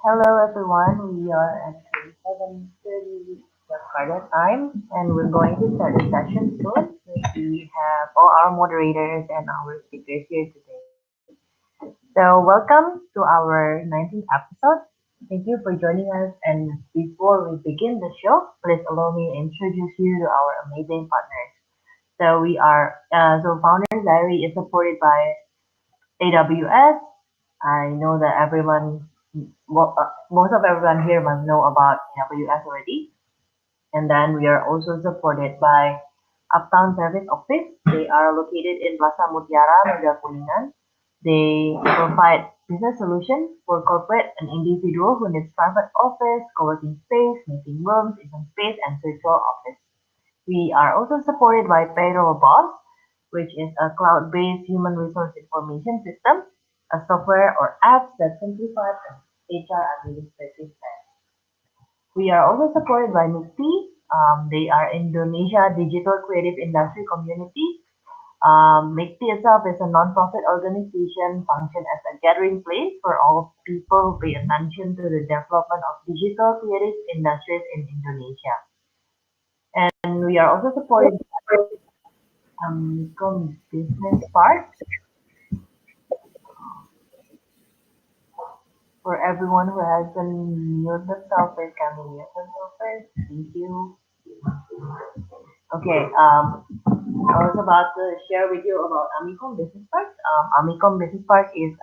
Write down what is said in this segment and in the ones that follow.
Hello everyone, we are at 7:30 Jakarta time and we're going to start the session soon. We have all our moderators and our speakers here today. So welcome to our 19th episode. Thank you for joining us, and before we begin the show, please allow me to introduce you to our amazing partners. So Founders Diary is supported by AWS. I know that most of everyone here must know about AWS already. And then we are also supported by Uptown Service Office. They are located in Plaza Mutiara, Mega Kuningan. They provide business solutions for corporate and individual who needs private office, co-working space, meeting rooms, event space, and virtual office. We are also supported by Payroll Boss, which is a cloud-based human resource information system, a software or apps that simplifies HR administrative tasks. We are also supported by MIKTI. They are Indonesia Digital Creative Industry Community. MIKTI itself is a non-profit organization, function as a gathering place for all people who pay attention to the development of digital creative industries in Indonesia. And we are also supported by Business Park. For everyone who hasn't muted themselves, can we mute themselves first? Thank you. Okay, I was about to share with you about Amicom Business Park. Amicom Business Park is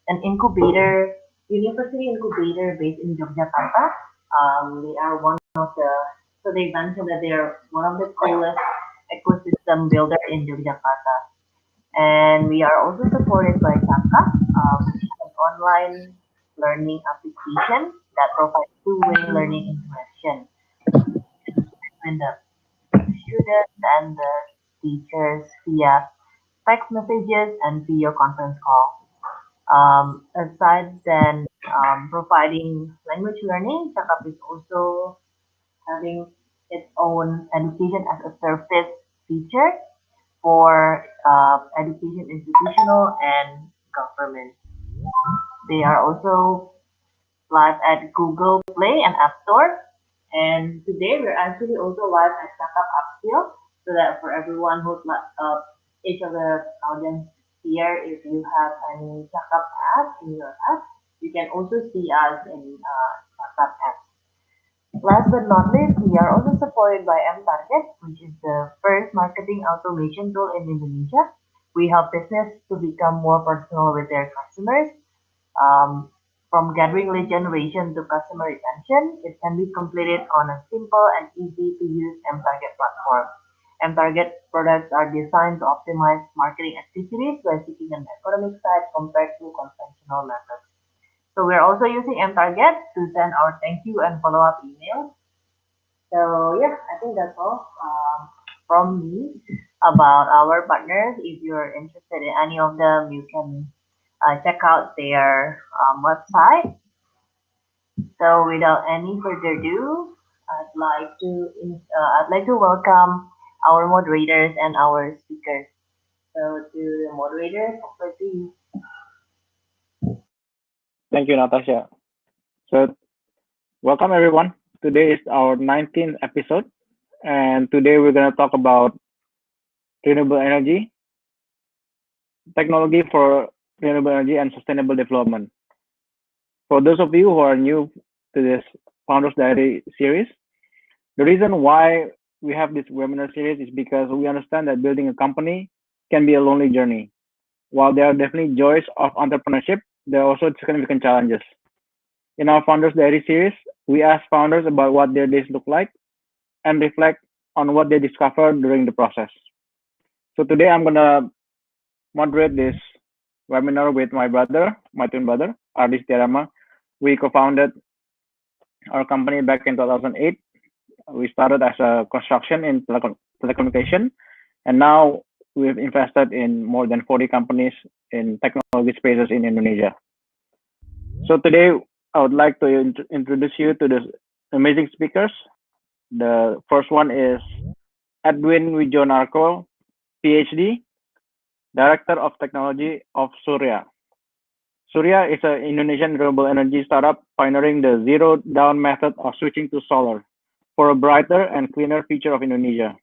an incubator, university incubator based in Yogyakarta. They are one of the, so they mentioned that they are one of the coolest ecosystem builder in Yogyakarta. And we are also supported by Taka, which is an online learning application that provides two-way learning interaction between the students and the teachers via text messages and video conference call. Aside than providing language learning, Chakap is also having its own education as a service feature for education institutional and government. They are also live at Google Play and App Store. And today we're actually also live at Startup Upskill, so that for everyone who's each of the audience here, if you have any Startup app in your app, you can also see us in Startup app. Last but not least, we are also supported by M-Target, which is the first marketing automation tool in Indonesia. We help business to become more personal with their customers. Um, from gathering lead generation to customer retention, it can be completed on a simple and easy to use M-Target platform. M-Target products are designed to optimize marketing activities by seeking an economic side compared to conventional methods. So we're also using M-Target to send our thank you and follow-up emails. So yeah, I think that's all from me about our partners. If you're interested in any of them, you can check out their website. So without any further ado, I'd like to welcome our moderators and our speakers. So to the moderators, over to you. Thank you, Natasha. So, welcome everyone. Today is our 19th episode, and today we're going to talk about renewable energy, technology for renewable energy, and sustainable development. For those of you who are new to this Founders Diary series, the reason why we have this webinar series is because we understand that building a company can be a lonely journey. While there are definitely joys of entrepreneurship, there are also significant challenges. In our Founders Diary series, we ask founders about what their days look like and reflect on what they discovered during the process. So today I'm going to moderate this webinar with my twin brother, Ardi Setiadharma. We co-founded our company back in 2008. We started as a construction in telecommunication, and now we've invested in more than 40 companies in technology spaces in Indonesia. So today I would like to introduce you to the amazing speakers. The first one is Edwin Wijonarko, PhD, Director of Technology of Xurya. Xurya is an Indonesian renewable energy startup pioneering the zero down method of switching to solar for a brighter and cleaner future of Indonesia.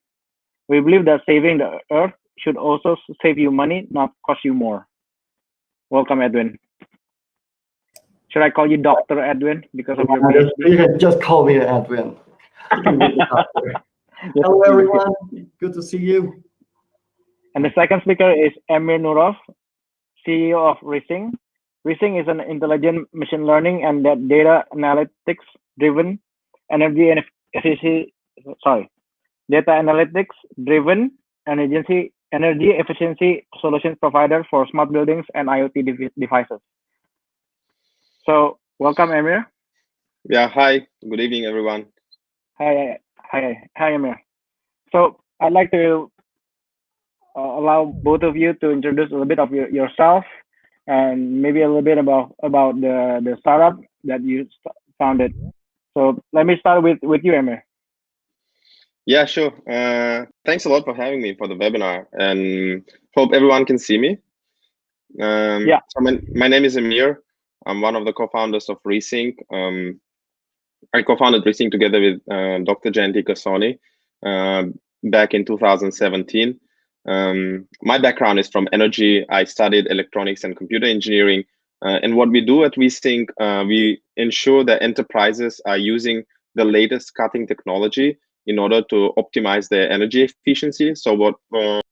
We believe that saving the earth should also save you money, not cost you more. Welcome, Edwin. Should I call you Dr. Edwin because of your PhD? You can just call me Edwin. Hello, everyone. Good to see you. And the second speaker is Emir Nurov, CEO of Resync. Resync is an intelligent machine learning and data analytics driven energy and efficiency. Data analytics driven energy efficiency solutions provider for smart buildings and IoT devices. So welcome, Emir. Yeah, hi. Good evening, everyone. Hi, Emir. So I'd like to allow both of you to introduce a little bit of yourself and maybe a little bit about the startup that you founded. So let me start with you, Emir. Yeah, sure. Thanks a lot for having me for the webinar, and hope everyone can see me. Yeah. So my name is Emir. I'm one of the co-founders of Resync. I co-founded Resync together with Dr. Jayanti Kasoni back in 2017. My background is from energy. I studied electronics and computer engineering. And what we do at Resync, we ensure that enterprises are using the latest cutting technology in order to optimize their energy efficiency. So when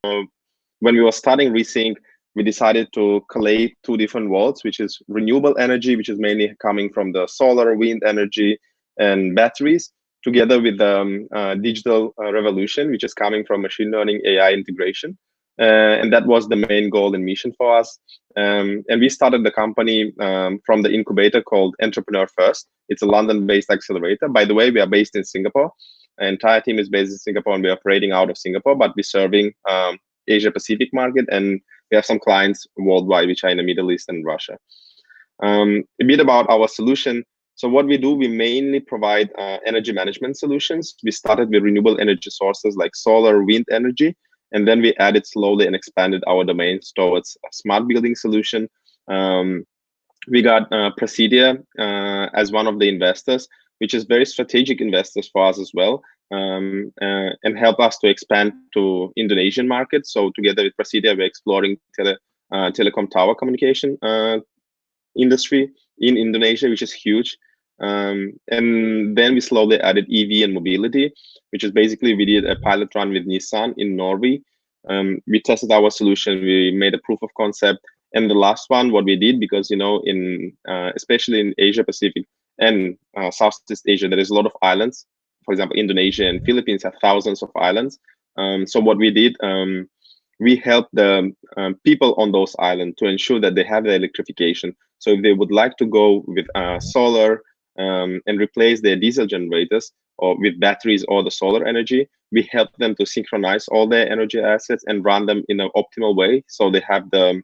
we were starting Resync, we decided to collate two different worlds, which is renewable energy, which is mainly coming from the solar, wind energy, and batteries, together with the digital revolution, which is coming from machine learning, AI integration. And that was the main goal and mission for us. And we started the company from the incubator called Entrepreneur First. It's a London-based accelerator. By the way, we are based in Singapore. The entire team is based in Singapore, and we're operating out of Singapore, but we're serving Asia Pacific market, and we have some clients worldwide, which are in the Middle East and Russia. A bit about our solution. So what we do, we mainly provide energy management solutions. We started with renewable energy sources like solar, wind energy, and then we added slowly and expanded our domains towards a smart building solution. We got Prasetia as one of the investors, which is very strategic investors for us as well, and help us to expand to Indonesian markets. So together with Prasetia, we're exploring telecom tower communication industry in Indonesia, which is huge. And then we slowly added EV and mobility, which is basically we did a pilot run with Nissan in Norway. We tested our solution, we made a proof of concept. And the last one, what we did, because, you know, in especially in Asia Pacific and Southeast Asia, there is a lot of islands. For example, Indonesia and Philippines have thousands of islands. So what we did, we helped the people on those islands to ensure that they have the electrification. So if they would like to go with solar and replace their diesel generators or with batteries or the solar energy, we help them to synchronize all their energy assets and run them in an optimal way. So they have the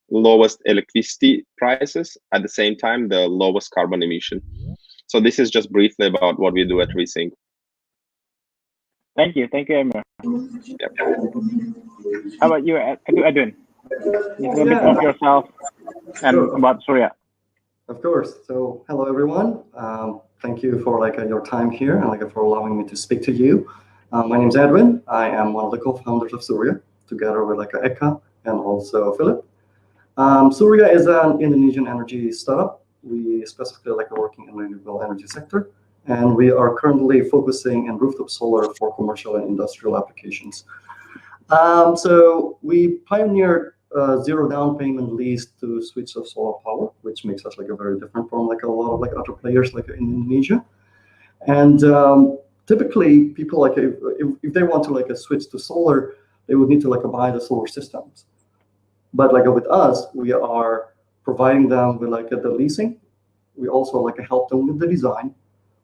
lowest electricity prices, at the same time, the lowest carbon emission. So this is just briefly about what we do at Resync. Thank you, Emir. Yep. How about you, Edwin? A little bit of yourself and about Xurya. Of course. So hello, everyone. Thank you for your time here and for allowing me to speak to you. My name is Edwin. I am one of the co-founders of Xurya, together with Eka and also Philip. Xurya is an Indonesian energy startup. We specifically working in the renewable energy sector, and we are currently focusing in rooftop solar for commercial and industrial applications. So we pioneered zero down payment lease to switch to solar power, which makes us very different from a lot of other players in Indonesia. And typically, people if they want to switch to solar, they would need to buy the solar systems. But with us, we are providing them with the leasing. We also help them with the design.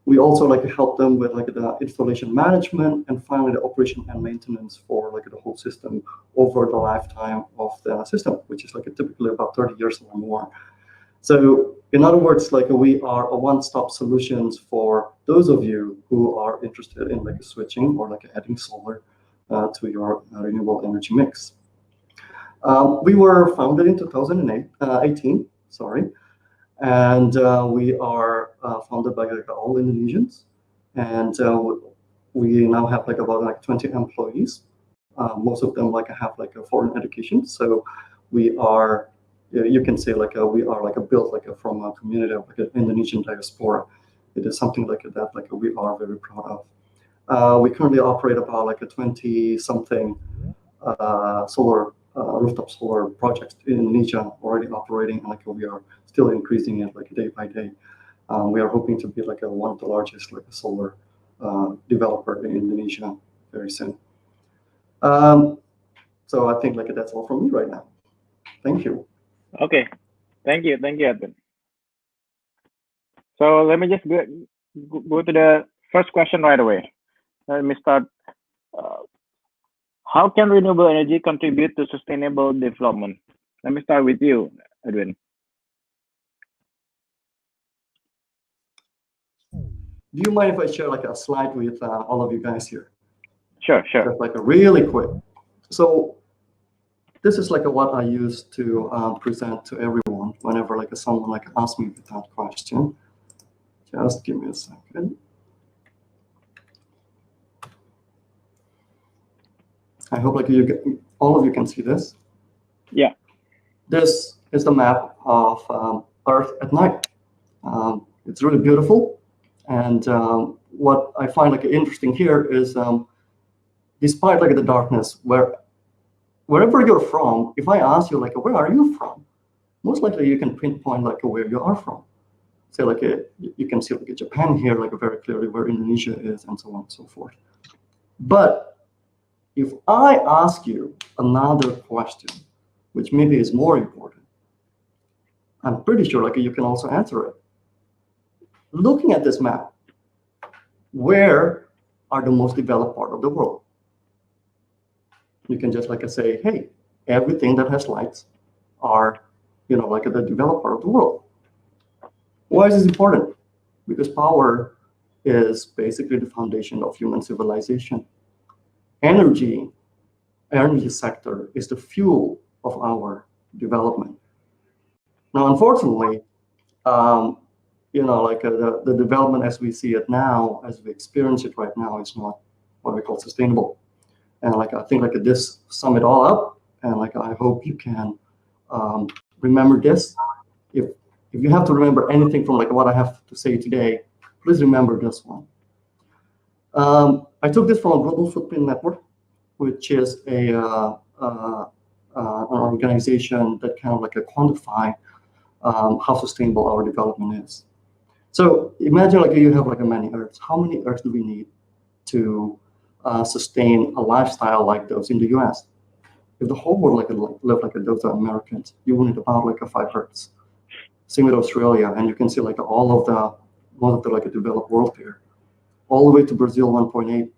We also help them with the installation management, and finally the operation and maintenance for the whole system over the lifetime of the system, which is typically about 30 years or more. So in other words, we are a one-stop solutions for those of you who are interested in switching or adding solar to your renewable energy mix. We were founded in 2018, sorry, and we are founded by like all Indonesians, and we now have like about like 20 employees. Most of them like have like a foreign education, so we are, you can say like we are like built like from a community of like an Indonesian diaspora. It is something like that like we are very proud of. We currently operate about like a 20 something solar rooftop solar projects in Indonesia already operating, and like we are still increasing it like day by day. We are hoping to be like one of the largest like solar developer in Indonesia very soon. So I think like that's all from me right now. Thank you. Okay, thank you, Edwin. So let me just go to the first question right away. Let me start. How can renewable energy contribute to sustainable development? Let me start with you, Edwin. Do you mind if I share like a slide with all of you guys here? Sure. Just like a really quick. So this is like what I use to present to everyone whenever like someone like asks me that question. Just give me a second. I hope like all of you can see this. Yeah. This is the map of Earth at night. It's really beautiful. And what I find like interesting here is, despite like the darkness, wherever you're from, if I ask you like, where are you from? Most likely you can pinpoint like where you are from. Say like you can see like Japan here, like very clearly where Indonesia is, and so on and so forth. But if I ask you another question, which maybe is more important, I'm pretty sure like you can also answer it. Looking at this map, where are the most developed part of the world? You can just like say, hey, everything that has lights are, like the developed part of the world. Why is this important? Because power is basically the foundation of human civilization. Energy sector is the fuel of our development. Now, unfortunately, like the development as we see it now, as we experience it right now, is not what we call sustainable. And like I think like this sum it all up, and like I hope you can remember this. If you have to remember anything from like what I have to say today, please remember this one. I took this from a Global Footprint Network, which is an organization that kind of like quantify how sustainable our development is. So imagine like you have like many Earths. How many Earths do we need to sustain a lifestyle like those in the US? If the whole world lived like those Americans, you would need about like 5 Earths. Same with Australia, and you can see like most of the like developed world here, all the way to Brazil 1.8,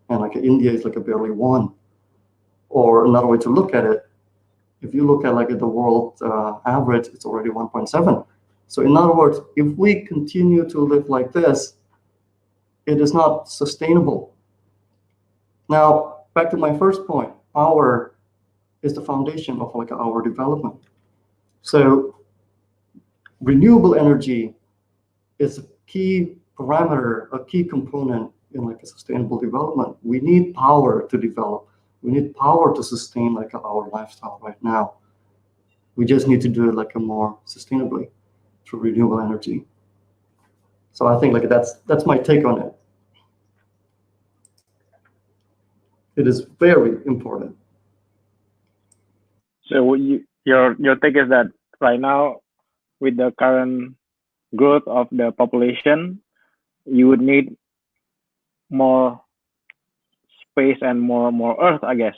and like India is like barely 1. Or another way to look at it, if you look at like the world average, it's already 1.7. So in other words, if we continue to live like this, it is not sustainable. Now, back to my first point, power is the foundation of like our development. So renewable energy is a key parameter, a key component in like a sustainable development. We need power to develop. We need power to sustain like our lifestyle right now. We just need to do it like more sustainably through renewable energy. So I think like that's my take on it. It is very important. So your take is that right now, with the current growth of the population, you would need more space and more Earth, I guess.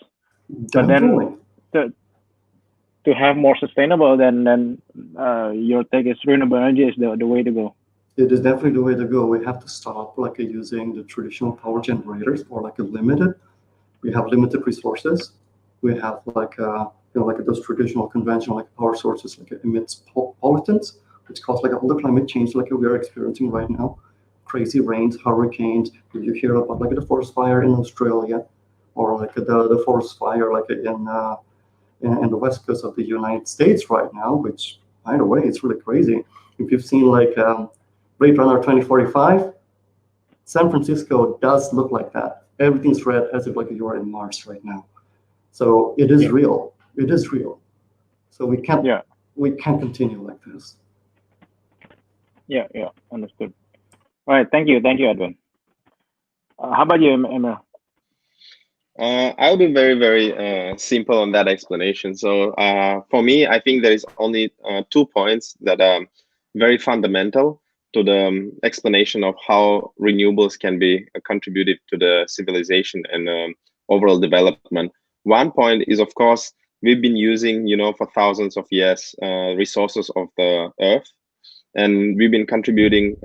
Definitely. But then to have more sustainable, then your take is renewable energy is the way to go. It is definitely the way to go. We have to stop like using the traditional power generators or like limited. We have limited resources. We have like like those traditional conventional like power sources like emits pollutants, which cause like all the climate change like we are experiencing right now. Crazy rains, hurricanes. Did you hear about like the forest fire in Australia, or like the forest fire like in the west coast of the United States right now, which, by the way, it's really crazy. If you've seen like Blade Runner 2045, San Francisco does look like that. Everything's red as if like you're in Mars right now. So it is real. It is real. So we can't continue like this. Yeah, understood. All right, thank you, Edwin. How about you, Emir? I'll be very, very simple on that explanation. So for me, I think there is only 2 points that are very fundamental to the explanation of how renewables can be contributed to the civilization and overall development. One point is, of course, we've been using, for thousands of years, resources of the earth, and we've been contributing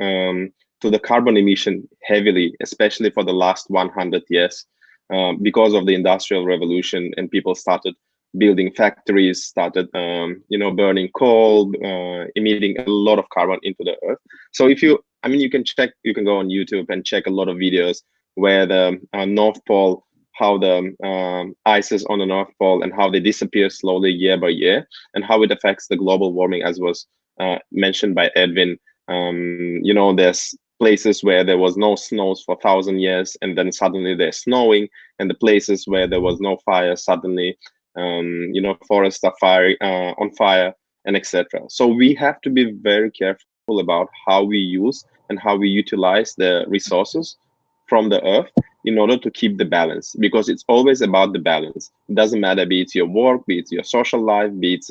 to the carbon emission heavily, especially for the last 100 years. Because of the Industrial Revolution, and people started building factories, started burning coal, emitting a lot of carbon into the earth. So if you can go on YouTube and check a lot of videos where the North Pole, how the ices on the North Pole and how they disappear slowly year by year, and how it affects the global warming, as was mentioned by Edwin. There's places where there was no snows for 1,000 years, and then suddenly they're snowing, and the places where there was no fire, suddenly, forests are on fire, and etc. So we have to be very careful about how we use and how we utilize the resources from the earth in order to keep the balance, because it's always about the balance. It doesn't matter, be it your work, be it your social life, be it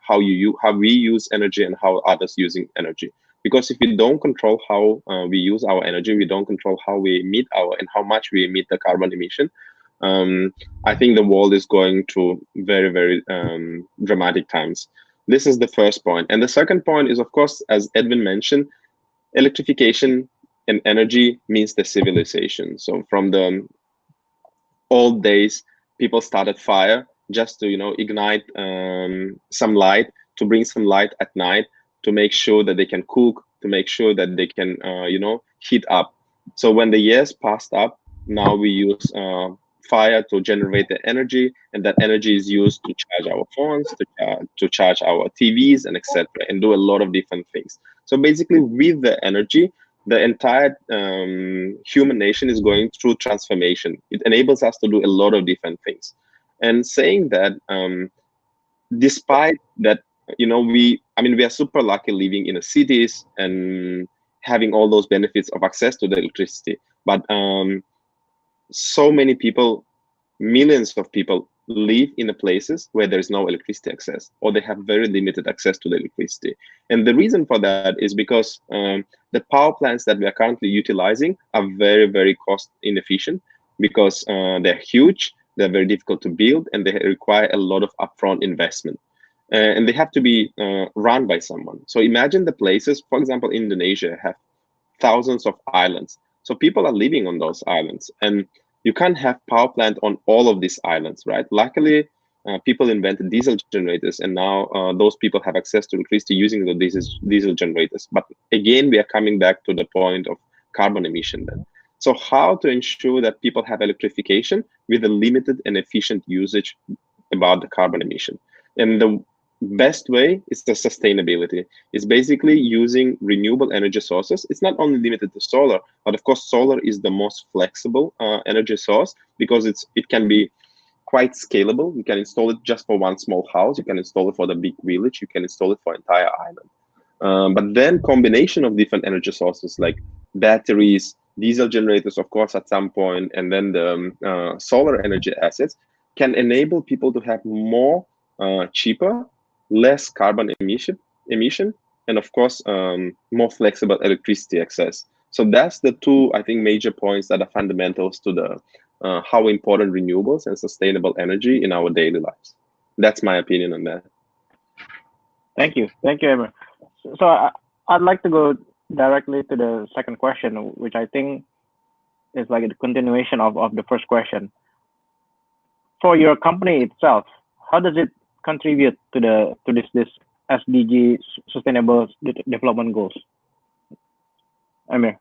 how we use energy and how others using energy. Because if we don't control how we use our energy, we don't control how we emit and how much we emit the carbon emission, I think the world is going to very, very dramatic times. This is the first point. And the second point is, of course, as Edwin mentioned, electrification and energy means the civilization. So from the old days, people started fire just to, ignite some light, to bring some light at night, to make sure that they can cook, to make sure that they can, heat up. So when the years passed up, now we use fire to generate the energy, and that energy is used to charge our phones, to charge our TVs, and etc., and do a lot of different things. So basically, with the energy, the entire human nation is going through transformation. It enables us to do a lot of different things. And saying that, despite that, we are super lucky living in the cities and having all those benefits of access to the electricity. But so many people, millions of people, live in the places where there is no electricity access, or they have very limited access to the electricity. And the reason for that is because the power plants that we are currently utilizing are very, very cost inefficient, because they're huge, they're very difficult to build, and they require a lot of upfront investment. And they have to be run by someone. So imagine the places, for example, Indonesia have thousands of islands. So people are living on those islands, and you can't have power plant on all of these islands, right? Luckily, people invented diesel generators, and now those people have access to electricity using the diesel generators. But again, we are coming back to the point of carbon emission then. So how to ensure that people have electrification with a limited and efficient usage about the carbon emission? And the best way is the sustainability. It's basically using renewable energy sources. It's not only limited to solar, but of course solar is the most flexible energy source, because it can be quite scalable. You can install it just for one small house, you can install it for the big village, you can install it for entire island. But then combination of different energy sources like batteries, diesel generators, of course, at some point, and then the solar energy assets can enable people to have more cheaper, less carbon emission, and of course, more flexible electricity access. So that's the two, I think, major points that are fundamentals to the how important renewables and sustainable energy in our daily lives. That's my opinion on that. Thank you, Emir. So I'd like to go directly to the second question, which I think is like a continuation of the first question. For your company itself, how does it contribute to this SDG Sustainable Development Goals? Emir.